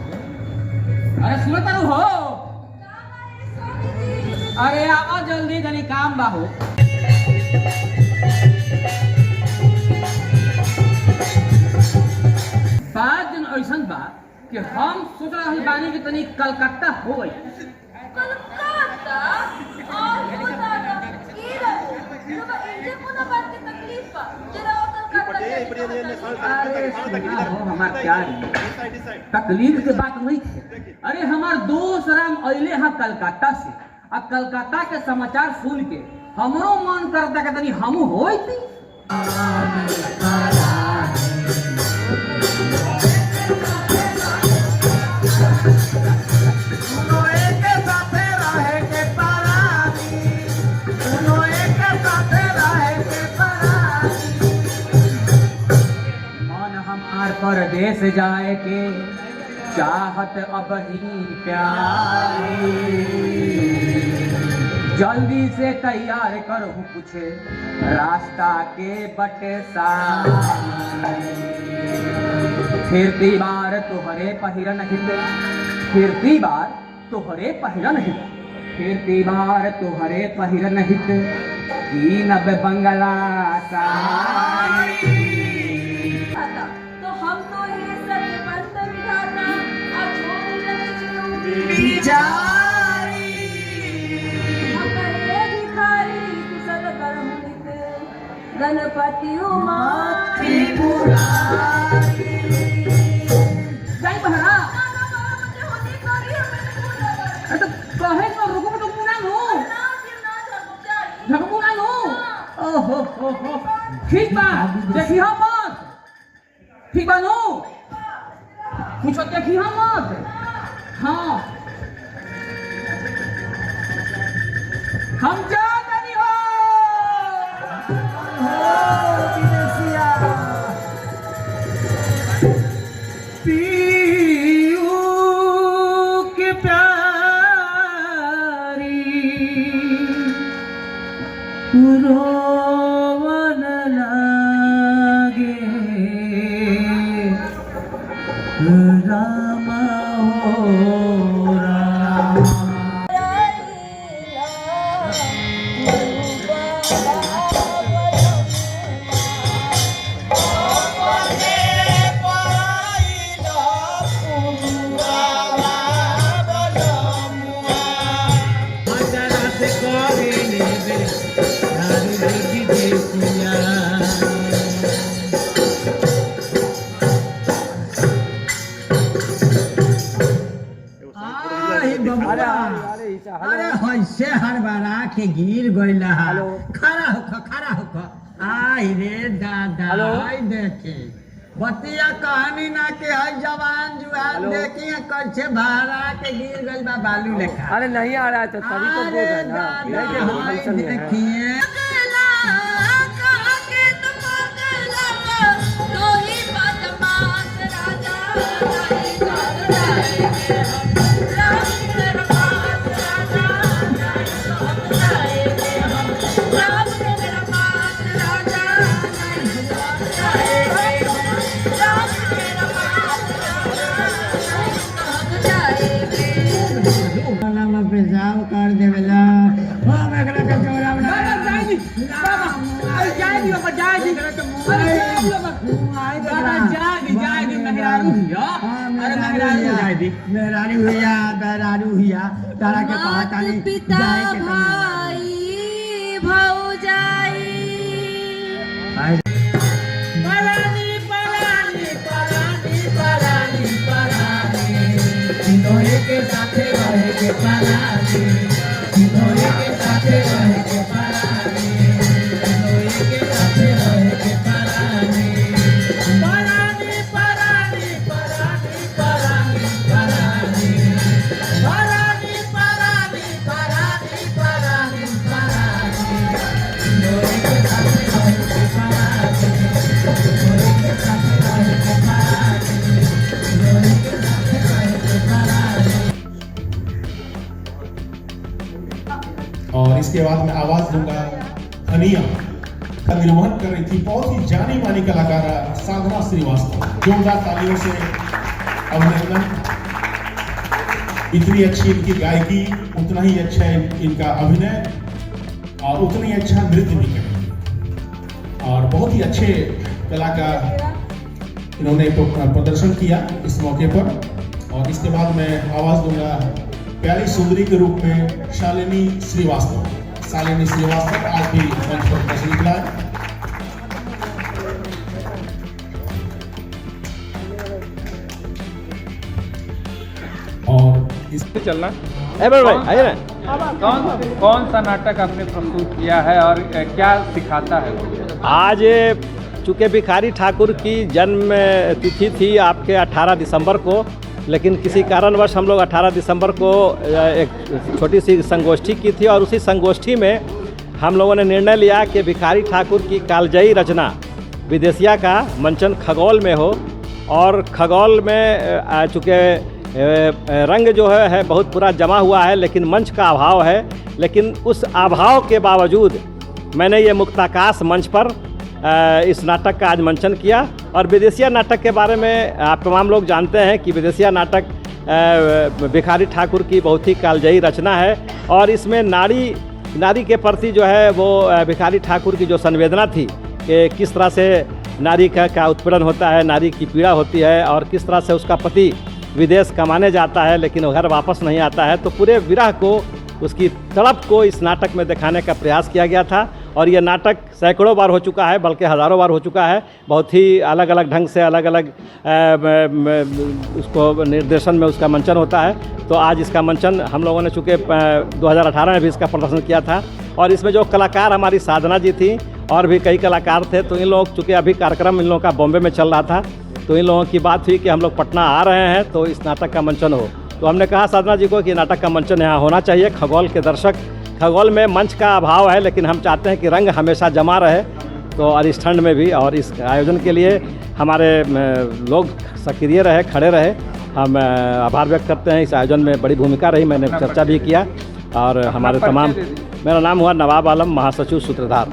अरे सुनो तारू हो। अरे आवा जल्दी जनी काम बा हो। बात जन ऐसा बा कि हम सोच रहे बानी कि तनी कलकत्ता हो गई। कलकत्ता और बताना की रहो तो इंजे कोना बात की तकलीफ बा जरा कलकत्ता हो हमार क्या तकलीफ के बात नहीं है। अरे हमार दोस्त राम अइले हैं कलकत्ता से और कलकत्ता के समाचार सुन के हमरो मन करता कि तनी हमू होई थी। परदेश जाए के चाहत अब ही प्यारी जल्दी से तैयार करो कुछ रास्ता के बटे फिरती बार तुहरे पहिरन हित फिरती बार तुहरे पहिरन हित फिरती बार तुहरे पहिरन हित की नब बंगला गणपति उमा जाई बहरा तो कहे तो रुको तो मुना नो झगमु ना नो ओहो हो ठीक बा देखी हम मत ठीक बा नो कुछ देखी हम मत हाँ हम जा नहीं हो पीऊ के प्यारी रोवन लागे रामा हो अरे होइसे हर बारा के गिर गइला खड़ा होख आई रे दादा आई देखे बतिया कहानी ना के हई जवान जुआन देखी कैसे भाड़ा के गिर गइल बा बालू लेखा। अरे नहीं आ रहा है तो तभी तो बोल रहे ना देखिए पेशाब कर देवेला हम एकरा के चोरा बना जाएगी मेहरारू हुआ तारा के पता नहीं पिता भाई भौजाई परानी परानी परानी परानी परानी और इसके बाद मैं आवाज दूंगा अनिया का निर्वहन कर रही थी बहुत ही जानी मानी कलाकार साधना श्रीवास्तव। जोरदार तालियों से अभिनंदन। इतनी अच्छी इनकी गायकी, उतना ही अच्छा इनका अभिनय और उतना ही अच्छा नृत्य भी करेंगे और बहुत ही अच्छे कलाकार इन्होंने प्रदर्शन किया इस मौके पर। और इसके बाद मैं आवाज दूंगा प्यारी सुंदरी के रूप में शालिनी श्रीवास्तव। शालिनी श्रीवास्तव आज भी मंच पर तशरीफ लाए। और इससे चलना कौन सा नाटक आपने प्रस्तुत किया है और क्या सिखाता है? आज चूँकि भिखारी ठाकुर की जन्म तिथि थी आपके 18 दिसंबर को, लेकिन किसी कारणवश हम लोग 18 दिसंबर को एक छोटी सी संगोष्ठी की थी और उसी संगोष्ठी में हम लोगों ने निर्णय लिया कि भिखारी ठाकुर की कालजयी रचना विदेशिया का मंचन खगौल में हो। और खगौल में चूँकि रंग जो है बहुत पूरा जमा हुआ है, लेकिन मंच का अभाव है। लेकिन उस अभाव के बावजूद मैंने ये मुक्ताकाश मंच पर इस नाटक का आज मंचन किया। और विदेशिया नाटक के बारे में आप तमाम लोग जानते हैं कि विदेशिया नाटक भिखारी ठाकुर की बहुत ही कालजयी रचना है और इसमें नारी के प्रति जो है वो भिखारी ठाकुर की जो संवेदना थी कि किस तरह से नारी का उत्पीड़न होता है, नारी की पीड़ा होती है और किस तरह से उसका पति विदेश कमाने जाता है लेकिन वो घर वापस नहीं आता है, तो पूरे विरह को, उसकी तड़प को इस नाटक में दिखाने का प्रयास किया गया था। और ये नाटक सैकड़ों बार हो चुका है, बल्कि हज़ारों बार हो चुका है। बहुत ही अलग अलग ढंग से अलग अलग उसको निर्देशन में उसका मंचन होता है। तो आज इसका मंचन हम लोगों ने चूँकि 2018 में भी इसका प्रदर्शन किया था और इसमें जो कलाकार हमारी साधना जी थी और भी कई कलाकार थे, तो इन लोग चूँकि अभी कार्यक्रम इन लोगों का बॉम्बे में चल रहा था, तो इन लोगों की बात हुई कि हम लोग पटना आ रहे हैं तो इस नाटक का मंचन हो। तो हमने कहा साधना जी को कि नाटक का मंचन यहाँ होना चाहिए। खगौल के दर्शक, खगौल में मंच का अभाव है लेकिन हम चाहते हैं कि रंग हमेशा जमा रहे, तो और इस ठंड में भी। और इस आयोजन के लिए हमारे लोग सक्रिय रहे, खड़े रहे। हम आभार व्यक्त करते हैं। इस आयोजन में बड़ी भूमिका रही, मैंने चर्चा भी किया। और हमारे तमाम, मेरा नाम हुआ नवाब आलम, महासचिव सूत्रधार।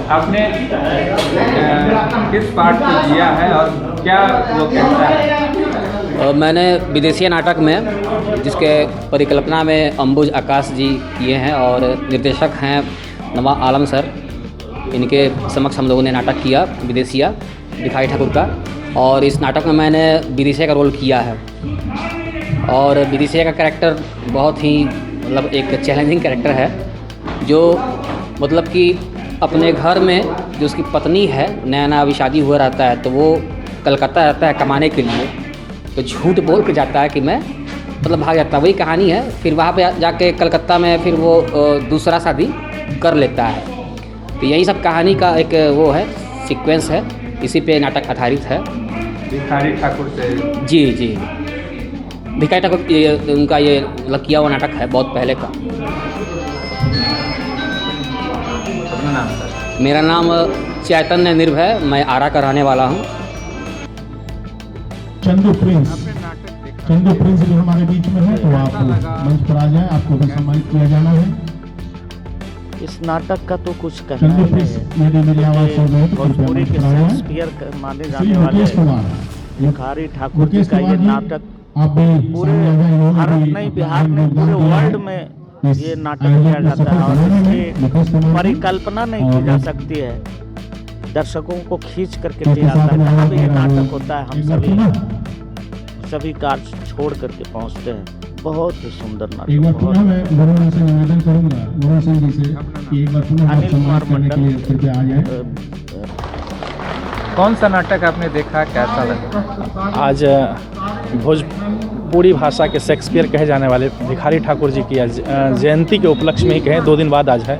आपने किस पार्ट को किया है और क्या वो कहता है? मैंने विदेशिया नाटक में, जिसके परिकल्पना में अंबुज आकाश जी किए हैं और निर्देशक हैं नवाब आलम सर, इनके समक्ष हम लोगों ने नाटक किया विदेशिया भिखारी ठाकुर का। और इस नाटक में मैंने विदेशिया का रोल किया है और विदेशिया का कैरेक्टर बहुत ही मतलब एक चैलेंजिंग कैरेक्टर है, जो मतलब कि अपने घर में जो उसकी पत्नी है, नया नया अभी शादी हुआ रहता है, तो वो कलकत्ता रहता है कमाने के लिए, तो झूठ बोल के जाता है कि मैं मतलब भाग जाता है। वही कहानी है। फिर वहाँ पे जाके कलकत्ता में फिर वो दूसरा शादी कर लेता है। तो यही सब कहानी का एक वो है, सीक्वेंस है, इसी पे नाटक आधारित है। भिखारी ठाकुर से? जी जी, भिखारी ठाकुर उनका ये किया हुआ नाटक है बहुत पहले का। अपना नाम सर? मेरा नाम चैतन्य निर्भय, मैं आरा का रहने वाला हूँ। चंदू प्रिंस जो हमारे बीच में है, तो आप मंच पर आ जाएं, आपको भी सम्मानित किया जाना है। इस नाटक का तो कुछ कहना ही नहीं है। भोजपुरी के शेक्सपियर माने जाने वाले भिखारी ठाकुर जी का ये नाटक पूरे भारत नहीं, बिहार में, पूरे वर्ल्ड में ये नाटक किया जाता है और इसकी परिकल्पना नहीं की जा सकती है। दर्शकों को खींच करके ले आता है। जहाँ भी ये नाटक होता है हम सभी कार्य छोड़ करके पहुँचते हैं। बहुत ही सुंदर नाटक। एक बार पुनः मैं गुरुनाथ से निवेदन करूंगा, गुरुनाथ सिंह जी से, कि एक बार पुनः अनिल कुमार मंडल कृपया आ जाए। कौन सा नाटक आपने देखा, कैसा लगा? आज भोजपुरी भाषा के शेक्सपियर कहे जाने वाले भिखारी ठाकुर जी की जयंती के उपलक्ष्य में ही कहें, 2 दिन बाद आज है,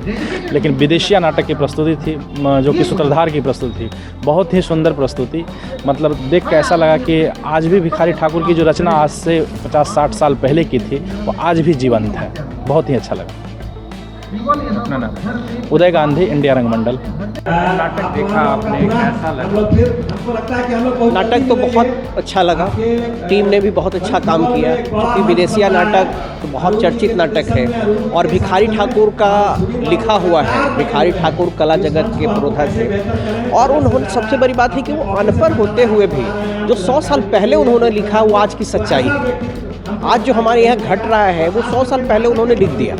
लेकिन विदेशिया नाटक की प्रस्तुति थी जो कि सूत्रधार की प्रस्तुति थी। बहुत ही सुंदर प्रस्तुति, मतलब देख के ऐसा लगा कि आज भी भिखारी ठाकुर की जो रचना आज से 50-60 साल पहले की थी वो आज भी जीवंत है। बहुत ही अच्छा लगा। अपना नाम उदय गांधी, इंडिया रंगमंडल। नाटक देखा आपने, कैसा लगा? नाटक तो बहुत अच्छा लगा, टीम ने भी बहुत अच्छा काम किया, क्योंकि विदेशिया नाटक तो बहुत चर्चित नाटक है और भिखारी ठाकुर का लिखा हुआ है। भिखारी ठाकुर कला जगत के पुरोधा थे और उन्होंने, सबसे बड़ी बात है कि वो अनपढ़ होते हुए भी जो 100 साल पहले उन्होंने लिखा वो आज की सच्चाई है। आज जो हमारे यहाँ घट रहा है वो 100 साल पहले उन्होंने लिख दिया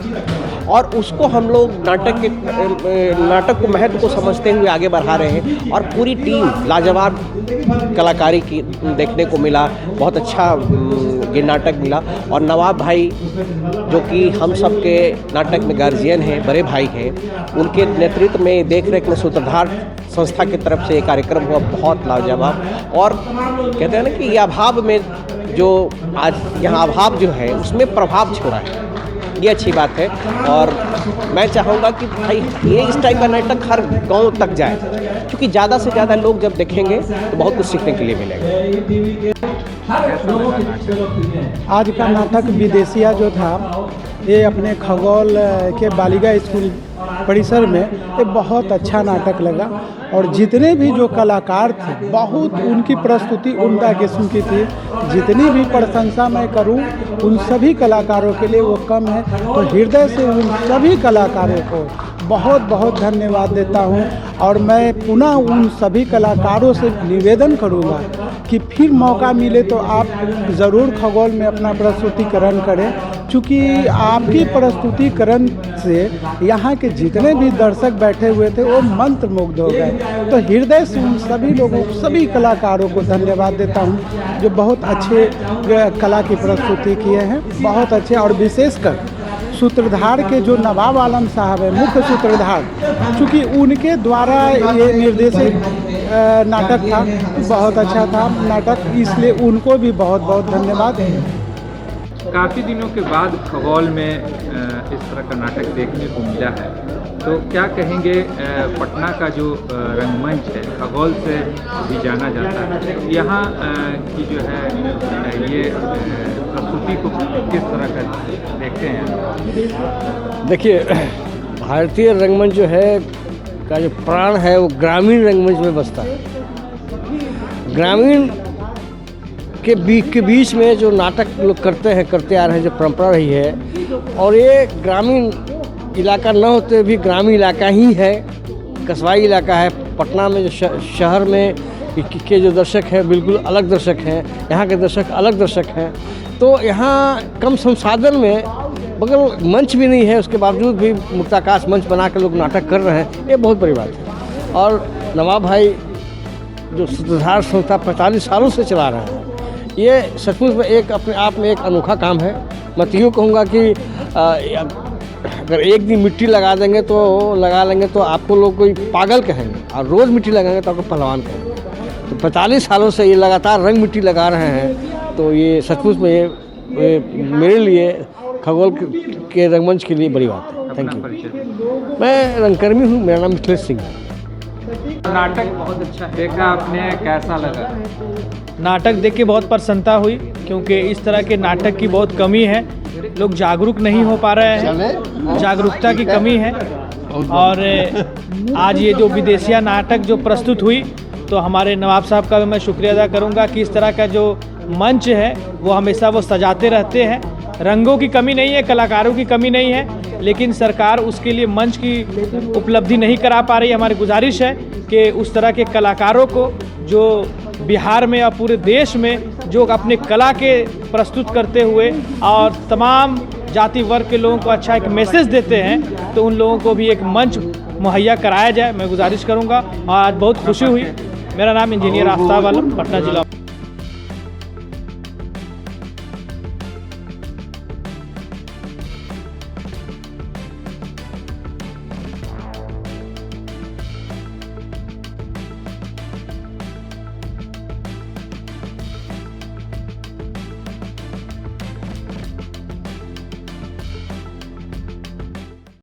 और उसको हम लोग नाटक को महत्व को समझते हुए आगे बढ़ा रहे हैं और पूरी टीम लाजवाब कलाकारी की देखने को मिला। बहुत अच्छा ये नाटक मिला और नवाब भाई जो कि हम सब के नाटक में गार्जियन हैं, बड़े भाई हैं, उनके नेतृत्व में देख रेख में सूत्रधार संस्था की तरफ से ये कार्यक्रम हुआ बहुत लाजवाब। और कहते हैं ना कि ये अभाव में जो आज यहाँ अभाव जो है उसमें प्रभाव छोड़ा है, ये अच्छी बात है। और मैं चाहूँगा कि भाई ये इस टाइप का नाटक हर गांव तक जाए, क्योंकि ज़्यादा से ज़्यादा लोग जब देखेंगे तो बहुत कुछ सीखने के लिए मिलेगा। आज का नाटक विदेशिया जो था ये अपने खगोल के बालिका स्कूल परिसर में ये बहुत अच्छा नाटक लगा और जितने भी जो कलाकार थे बहुत उनकी प्रस्तुति उम्दा किस्म की थी। जितनी भी प्रशंसा मैं करूं उन सभी कलाकारों के लिए वो कम है, तो हृदय से उन सभी कलाकारों को बहुत बहुत धन्यवाद देता हूं। और मैं पुनः उन सभी कलाकारों से निवेदन करूंगा कि फिर मौका मिले तो आप ज़रूर खगोल में अपना प्रस्तुतिकरण करें, क्योंकि आपकी प्रस्तुतिकरण से यहाँ के जितने भी दर्शक बैठे हुए थे वो मंत्रमुग्ध हो गए। तो हृदय से उन सभी लोगों, सभी कलाकारों को धन्यवाद देता हूँ जो बहुत अच्छे कला की प्रस्तुति किए हैं, बहुत अच्छे। और विशेषकर सूत्रधार के जो नवाब आलम साहब हैं, मुख्य सूत्रधार, चूँकि उनके द्वारा ये निर्देशित नाटक था, बहुत अच्छा था नाटक, इसलिए उनको भी बहुत बहुत धन्यवाद। काफ़ी दिनों के बाद खगोल में इस तरह का नाटक देखने को मिला है, तो क्या कहेंगे पटना का जो रंगमंच है खगोल से भी जाना जाता है, यहाँ की जो है ये प्रस्तुति को किस तरह का देखते हैं? देखिए, भारतीय रंगमंच जो है का जो प्राण है वो ग्रामीण रंगमंच में बसता है। ग्रामीण के बीच में जो नाटक लोग करते आ रहे हैं, जो परंपरा रही है, और ये ग्रामीण इलाका न होते भी ग्रामीण इलाका ही है, कस्बाई इलाका है। पटना में जो शहर में के जो दर्शक हैं बिल्कुल अलग दर्शक हैं, यहाँ के दर्शक अलग दर्शक हैं। तो यहाँ कम संसाधन में बगल मंच भी नहीं है, उसके बावजूद भी मुक्ताकाश मंच बना कर लोग नाटक कर रहे हैं, ये बहुत बड़ी बात है। और नवाब भाई जो सूत्रधार संस्था 45 सालों से चला रहे हैं, ये सचमुच में एक अपने आप में एक अनोखा काम है। मैं तो यूँ कहूँगा कि अगर एक दिन मिट्टी लगा देंगे तो लगा लेंगे तो आपको लोग कोई पागल कहेंगे, और रोज़ मिट्टी लगाएंगे तो आपको पहलवान कहेंगे। तो 45 सालों से ये लगातार रंग मिट्टी लगा रहे हैं, तो ये सचमुच में ये मेरे लिए खगोल के रंगमंच के लिए बड़ी बात है। Thank you. मैं रंगकर्मी हूँ, मेरा नाम मिथिलेश सिंह है। नाटक बहुत अच्छा देखा आपने, कैसा लगा? नाटक देख के बहुत प्रसन्नता हुई, क्योंकि इस तरह के नाटक की बहुत कमी है, लोग जागरूक नहीं हो पा रहे हैं, जागरूकता की कमी है। और आज ये जो विदेशिया नाटक जो प्रस्तुत हुई, तो हमारे नवाब साहब का भी मैं शुक्रिया अदा करूंगा कि इस तरह का जो मंच है वो हमेशा वो सजाते रहते हैं। रंगों की कमी नहीं है, कलाकारों की कमी नहीं है, लेकिन सरकार उसके लिए मंच की उपलब्धि नहीं करा पा रही है। हमारी गुजारिश है कि उस तरह के कलाकारों को जो बिहार में और पूरे देश में जो अपने कला के प्रस्तुत करते हुए और तमाम जाति वर्ग के लोगों को अच्छा एक मैसेज देते हैं, तो उन लोगों को भी एक मंच मुहैया कराया जाए, मैं गुजारिश करूंगा। और आज बहुत खुशी हुई। मेरा नाम इंजीनियर आफ्ताब आलम, पटना जिला।